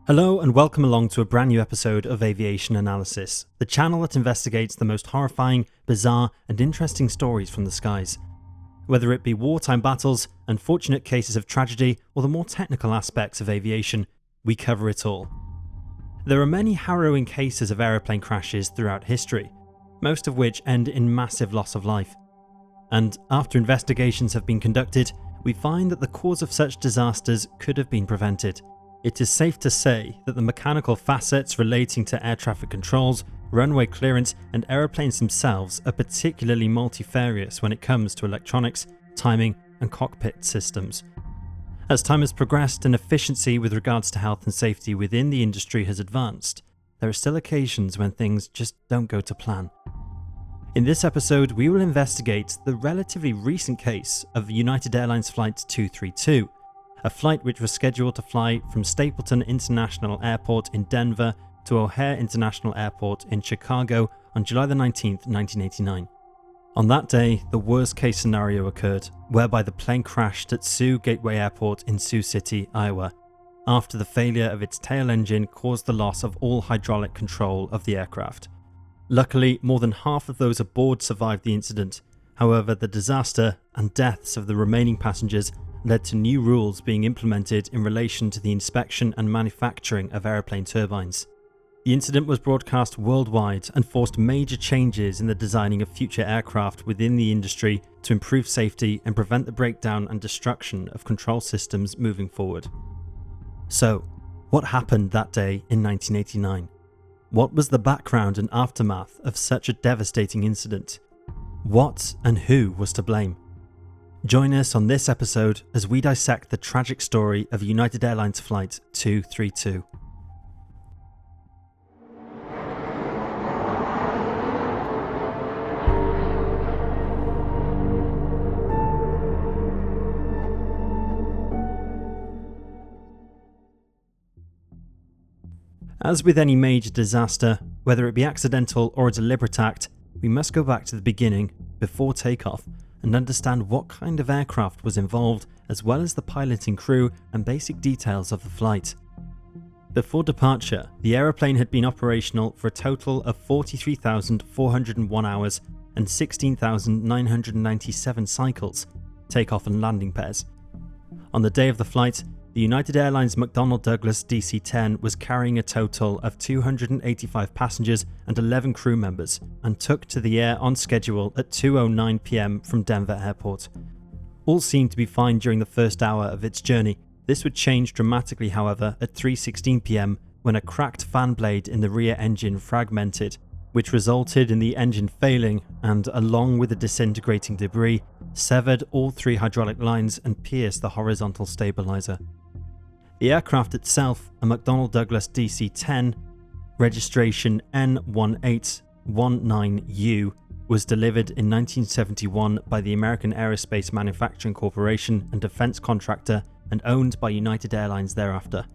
Hello and welcome along to a brand new episode of Aviation Analysis, the channel that investigates the most horrifying, bizarre and interesting stories from the skies. Whether it be wartime battles, unfortunate cases of tragedy or the more technical aspects of aviation, we cover it all. There are many harrowing cases of aeroplane crashes throughout history, most of which end in massive loss of life. And after investigations have been conducted, we find that the cause of such disasters could have been prevented. It is safe to say that the mechanical facets relating to air traffic controls, runway clearance and aeroplanes themselves are particularly multifarious when it comes to electronics, timing and cockpit systems. As time has progressed and efficiency with regards to health and safety within the industry has advanced, there are still occasions when things just don't go to plan. In this episode, we will investigate the relatively recent case of United Airlines Flight 232, a flight which was scheduled to fly from Stapleton International Airport in Denver to O'Hare International Airport in Chicago on July 19, 1989. On that day, the worst case scenario occurred, whereby the plane crashed at Sioux Gateway Airport in Sioux City, Iowa, after the failure of its tail engine caused the loss of all hydraulic control of the aircraft. Luckily, more than half of those aboard survived the incident. However, the disaster and deaths of the remaining passengers led to new rules being implemented in relation to the inspection and manufacturing of aeroplane turbines. The incident was broadcast worldwide and forced major changes in the designing of future aircraft within the industry to improve safety and prevent the breakdown and destruction of control systems moving forward. So, what happened that day in 1989? What was the background and aftermath of such a devastating incident? What and who was to blame? Join us on this episode as we dissect the tragic story of United Airlines Flight 232. As with any major disaster, whether it be accidental or a deliberate act, we must go back to the beginning, before takeoff, and understand what kind of aircraft was involved, as well as the piloting crew and basic details of the flight. Before departure, the aeroplane had been operational for a total of 43,401 hours and 16,997 cycles, takeoff and landing pairs. On the day of the flight, the United Airlines McDonnell Douglas DC-10 was carrying a total of 285 passengers and 11 crew members and took to the air on schedule at 2:09 p.m. from Denver Airport. All seemed to be fine during the first hour of its journey. This would change dramatically, however, at 3:16 p.m. when a cracked fan blade in the rear engine fragmented, which resulted in the engine failing and, along with the disintegrating debris, severed all three hydraulic lines and pierced the horizontal stabilizer. The aircraft itself, a McDonnell Douglas DC-10, registration N1819U, was delivered in 1971 by the American Aerospace Manufacturing Corporation and defense contractor and owned by United Airlines thereafter.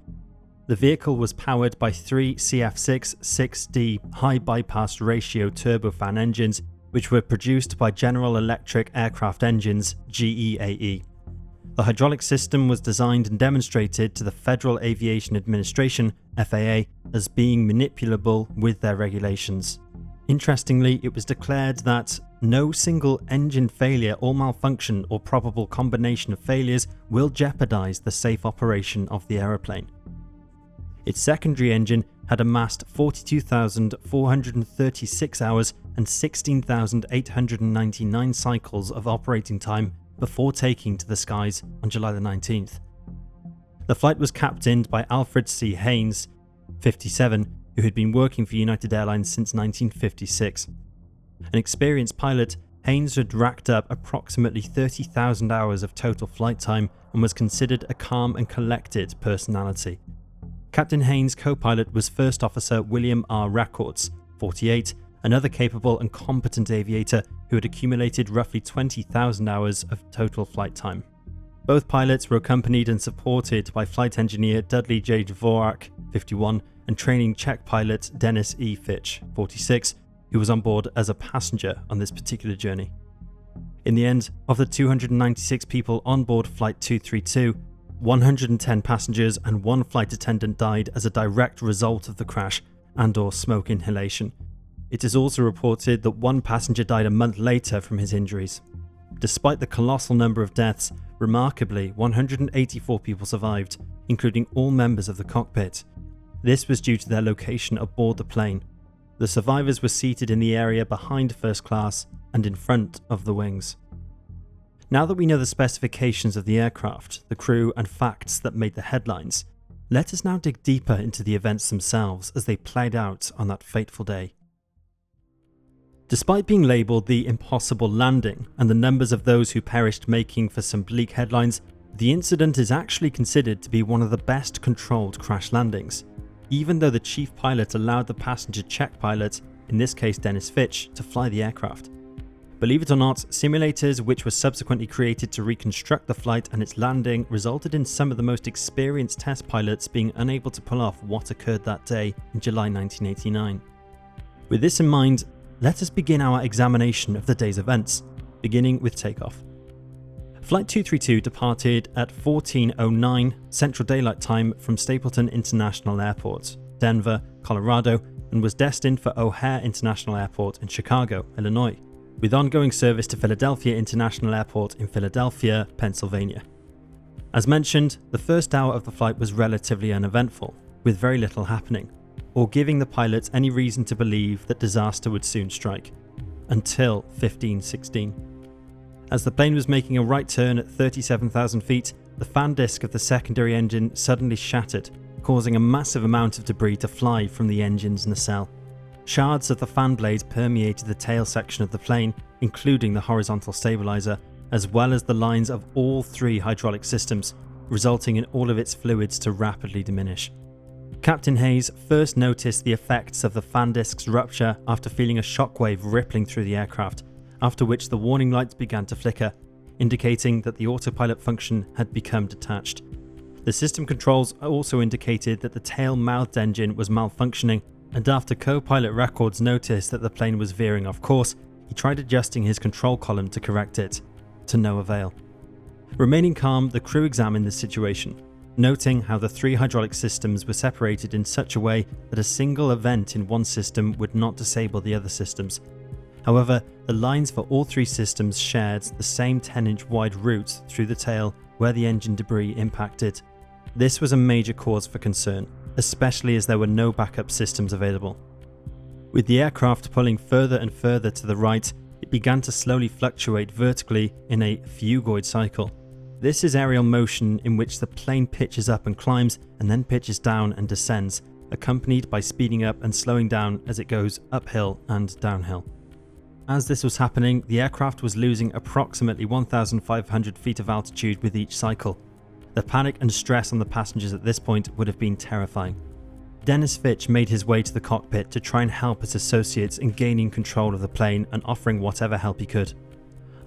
The vehicle was powered by three CF6 6D high bypass ratio turbofan engines, which were produced by General Electric Aircraft Engines, GEAE. The hydraulic system was designed and demonstrated to the Federal Aviation Administration, FAA, as being manipulable with their regulations. Interestingly, it was declared that no single engine failure or malfunction or probable combination of failures will jeopardize the safe operation of the aeroplane. Its secondary engine had amassed 42,436 hours and 16,899 cycles of operating time before taking to the skies on July the 19th. The flight was captained by Alfred C. Haynes, 57, who had been working for United Airlines since 1956. An experienced pilot, Haynes had racked up approximately 30,000 hours of total flight time and was considered a calm and collected personality. Captain Haynes' co-pilot was First Officer William R. Records, 48, another capable and competent aviator who had accumulated roughly 20,000 hours of total flight time. Both pilots were accompanied and supported by flight engineer Dudley J. Dvorak, 51, and training check pilot Dennis E. Fitch, 46, who was on board as a passenger on this particular journey. In the end, of the 296 people on board Flight 232, 110 passengers and 1 flight attendant died as a direct result of the crash and/or smoke inhalation. It is also reported that 1 passenger died a month later from his injuries. Despite the colossal number of deaths, remarkably, 184 people survived, including all members of the cockpit. This was due to their location aboard the plane. The survivors were seated in the area behind first class and in front of the wings. Now that we know the specifications of the aircraft, the crew, and facts that made the headlines, let us now dig deeper into the events themselves as they played out on that fateful day. Despite being labelled the impossible landing and the numbers of those who perished making for some bleak headlines, the incident is actually considered to be one of the best controlled crash landings, even though the chief pilot allowed the passenger check pilot, in this case Dennis Fitch, to fly the aircraft. Believe it or not, simulators which were subsequently created to reconstruct the flight and its landing resulted in some of the most experienced test pilots being unable to pull off what occurred that day in July 1989. With this in mind, let us begin our examination of the day's events, beginning with takeoff. Flight 232 departed at 14:09 Central Daylight Time from Stapleton International Airport, Denver, Colorado, and was destined for O'Hare International Airport in Chicago, Illinois, with ongoing service to Philadelphia International Airport in Philadelphia, Pennsylvania. As mentioned, the first hour of the flight was relatively uneventful, with very little happening, or giving the pilots any reason to believe that disaster would soon strike, until 15:16. As the plane was making a right turn at 37,000 feet, the fan disc of the secondary engine suddenly shattered, causing a massive amount of debris to fly from the engine's nacelle. Shards of the fan blade permeated the tail section of the plane, including the horizontal stabilizer, as well as the lines of all 3 hydraulic systems, resulting in all of its fluids to rapidly diminish. Captain Hayes first noticed the effects of the fan disc's rupture after feeling a shockwave rippling through the aircraft, after which the warning lights began to flicker, indicating that the autopilot function had become detached. The system controls also indicated that the tail-mouthed engine was malfunctioning, and after co-pilot records noticed that the plane was veering off course, he tried adjusting his control column to correct it, to no avail. Remaining calm, the crew examined the situation, noting how the 3 hydraulic systems were separated in such a way that a single event in one system would not disable the other systems. However, the lines for all 3 systems shared the same 10-inch wide route through the tail where the engine debris impacted. This was a major cause for concern, especially as there were no backup systems available. With the aircraft pulling further and further to the right, it began to slowly fluctuate vertically in a phugoid cycle. This is aerial motion in which the plane pitches up and climbs and then pitches down and descends, accompanied by speeding up and slowing down as it goes uphill and downhill. As this was happening, the aircraft was losing approximately 1,500 feet of altitude with each cycle. The panic and stress on the passengers at this point would have been terrifying. Dennis Fitch made his way to the cockpit to try and help his associates in gaining control of the plane and offering whatever help he could.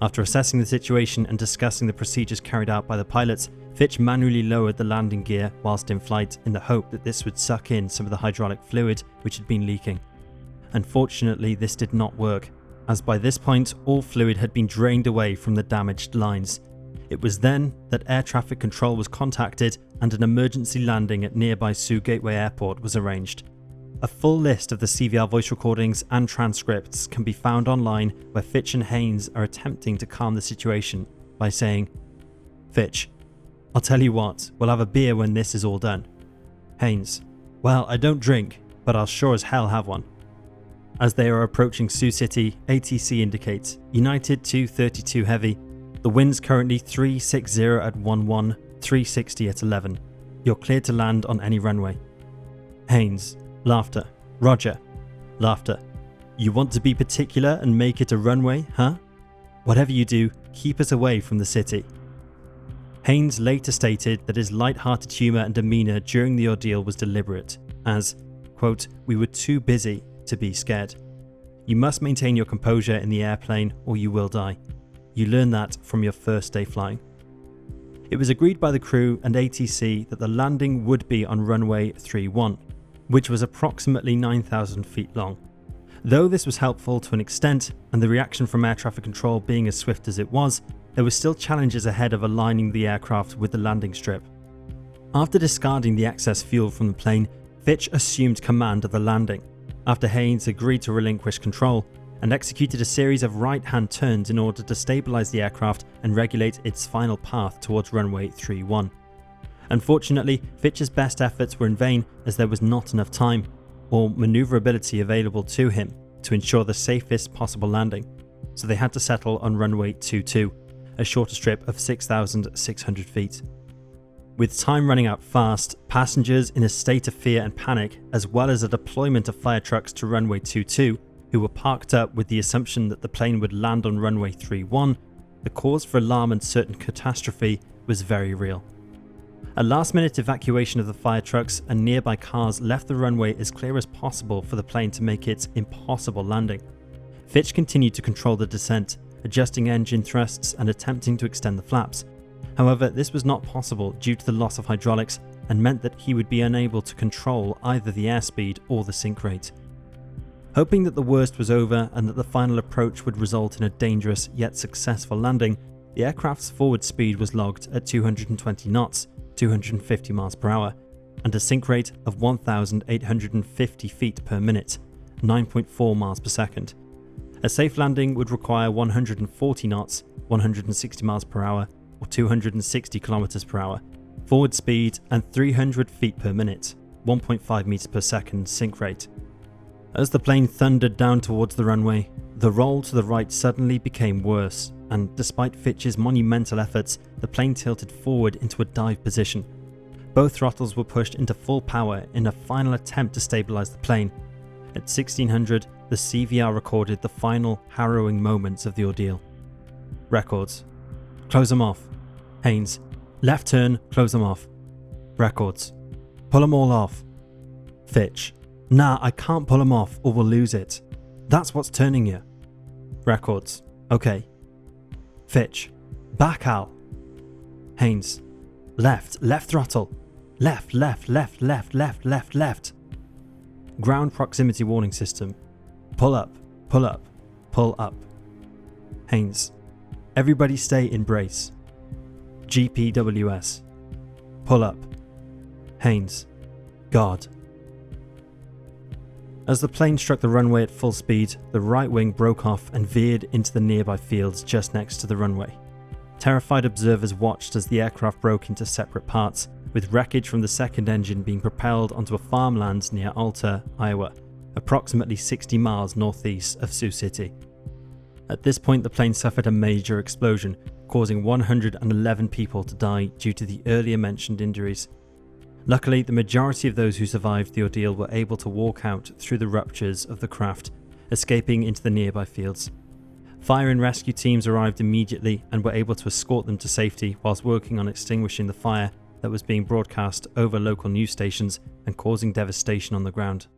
After assessing the situation and discussing the procedures carried out by the pilots, Fitch manually lowered the landing gear whilst in flight in the hope that this would suck in some of the hydraulic fluid which had been leaking. Unfortunately, this did not work, as by this point all fluid had been drained away from the damaged lines. It was then that air traffic control was contacted and an emergency landing at nearby Sioux Gateway Airport was arranged. A full list of the CVR voice recordings and transcripts can be found online, where Fitch and Haynes are attempting to calm the situation by saying, "Fitch, I'll tell you what, we'll have a beer when this is all done." Haynes, "Well, I don't drink, but I'll sure as hell have one." As they are approaching Sioux City, ATC indicates United 232 Heavy. The wind's currently 360 at 11, 360 at 11. You're cleared to land on any runway. Haynes, laughter. Roger. Laughter. You want to be particular and make it a runway, huh? Whatever you do, keep us away from the city. Haynes later stated that his light-hearted humour and demeanour during the ordeal was deliberate, as, quote, "We were too busy to be scared. You must maintain your composure in the airplane or you will die. You learn that from your first day flying." It was agreed by the crew and ATC that the landing would be on runway 31, which was approximately 9,000 feet long. Though this was helpful to an extent, and the reaction from air traffic control being as swift as it was, there were still challenges ahead of aligning the aircraft with the landing strip. After discarding the excess fuel from the plane, Fitch assumed command of the landing, after Haynes agreed to relinquish control, and executed a series of right-hand turns in order to stabilize the aircraft and regulate its final path towards runway 31. Unfortunately, Fitch's best efforts were in vain, as there was not enough time or maneuverability available to him to ensure the safest possible landing, so they had to settle on runway 22, a shorter strip of 6,600 feet. With time running out fast, passengers in a state of fear and panic, as well as a deployment of fire trucks to runway 22, who were parked up with the assumption that the plane would land on runway 31, the cause for alarm and certain catastrophe was very real. A last-minute evacuation of the fire trucks and nearby cars left the runway as clear as possible for the plane to make its impossible landing. Fitch continued to control the descent, adjusting engine thrusts and attempting to extend the flaps. However, this was not possible due to the loss of hydraulics and meant that he would be unable to control either the airspeed or the sink rate. Hoping that the worst was over and that the final approach would result in a dangerous yet successful landing, the aircraft's forward speed was logged at 220 knots, 250 miles per hour, and a sink rate of 1,850 feet per minute, 9.4 miles per second. A safe landing would require 140 knots, 160 miles per hour, or 260 kilometers per hour, forward speed, and 300 feet per minute, 1.5 meters per second sink rate. As the plane thundered down towards the runway, the roll to the right suddenly became worse, and despite Fitch's monumental efforts, the plane tilted forward into a dive position. Both throttles were pushed into full power in a final attempt to stabilize the plane. At 1600, the CVR recorded the final harrowing moments of the ordeal. Records. Close them off. Haynes. Left turn, close them off. Records. Pull them all off. Fitch. Nah, I can't pull them off or we'll lose it. That's what's turning you. Records. Okay. Fitch. Back out. Haynes. Left throttle. Left. Ground proximity warning system. Pull up. Pull up. Haynes. Everybody stay in brace. GPWS. Pull up. Haynes. Guard. As the plane struck the runway at full speed, the right wing broke off and veered into the nearby fields just next to the runway. Terrified observers watched as the aircraft broke into separate parts, with wreckage from the second engine being propelled onto a farmland near Alta, Iowa, approximately 60 miles northeast of Sioux City. At this point, the plane suffered a major explosion, causing 111 people to die due to the earlier mentioned injuries. Luckily, the majority of those who survived the ordeal were able to walk out through the ruptures of the craft, escaping into the nearby fields. Fire and rescue teams arrived immediately and were able to escort them to safety whilst working on extinguishing the fire that was being broadcast over local news stations and causing devastation on the ground.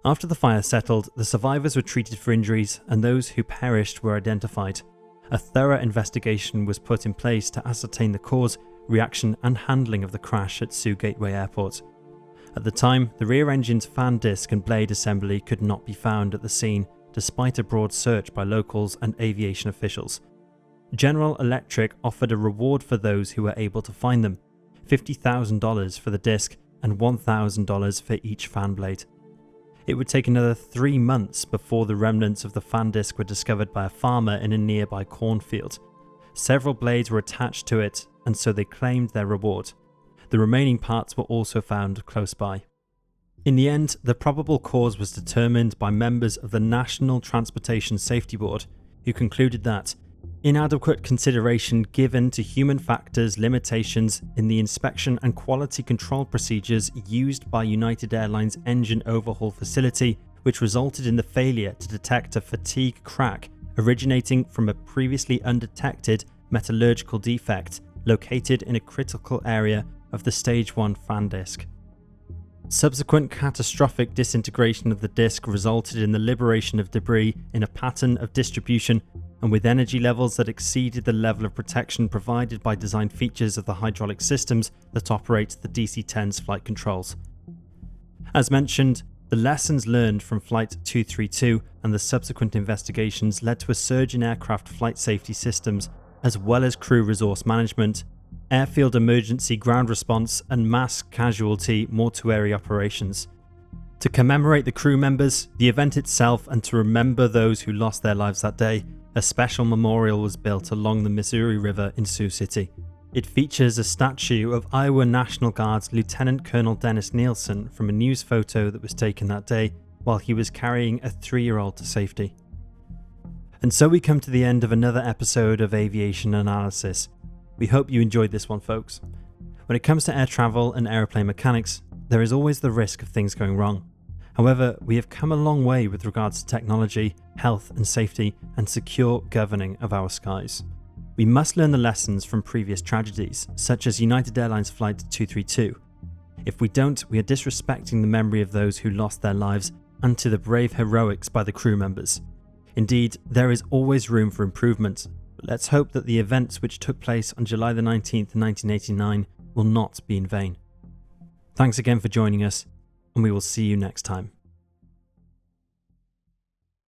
After the fire settled, the survivors were treated for injuries and those who perished were identified. A thorough investigation was put in place to ascertain the cause, reaction and handling of the crash at Sioux Gateway Airport. At the time, the rear engine's fan disc and blade assembly could not be found at the scene, despite a broad search by locals and aviation officials. General Electric offered a reward for those who were able to find them, $50,000 for the disc and $1,000 for each fan blade. It would take another 3 months before the remnants of the fan disc were discovered by a farmer in a nearby cornfield. Several blades were attached to it, and so they claimed their reward. The remaining parts were also found close by. In the end, the probable cause was determined by members of the National Transportation Safety Board, who concluded that inadequate consideration given to human factors limitations in the inspection and quality control procedures used by United Airlines engine overhaul facility, which resulted in the failure to detect a fatigue crack originating from a previously undetected metallurgical defect located in a critical area of the Stage 1 fan disc. Subsequent catastrophic disintegration of the disc resulted in the liberation of debris in a pattern of distribution and with energy levels that exceeded the level of protection provided by design features of the hydraulic systems that operate the DC-10's flight controls. As mentioned, the lessons learned from Flight 232 and the subsequent investigations led to a surge in aircraft flight safety systems, as well as crew resource management, airfield emergency ground response, and mass casualty mortuary operations. To commemorate the crew members, the event itself, and to remember those who lost their lives that day, a special memorial was built along the Missouri River in Sioux City. It features a statue of Iowa National Guard's Lieutenant Colonel Dennis Nielsen from a news photo that was taken that day while he was carrying a 3-year-old to safety. And so we come to the end of another episode of Aviation Analysis. We hope you enjoyed this one, folks. When it comes to air travel and aeroplane mechanics, there is always the risk of things going wrong. However, we have come a long way with regards to technology, health and safety, and secure governing of our skies. We must learn the lessons from previous tragedies, such as United Airlines Flight 232. If we don't, we are disrespecting the memory of those who lost their lives and to the brave heroics by the crew members. Indeed, there is always room for improvement, but let's hope that the events which took place on July the 19th, 1989 will not be in vain. Thanks again for joining us, and we will see you next time.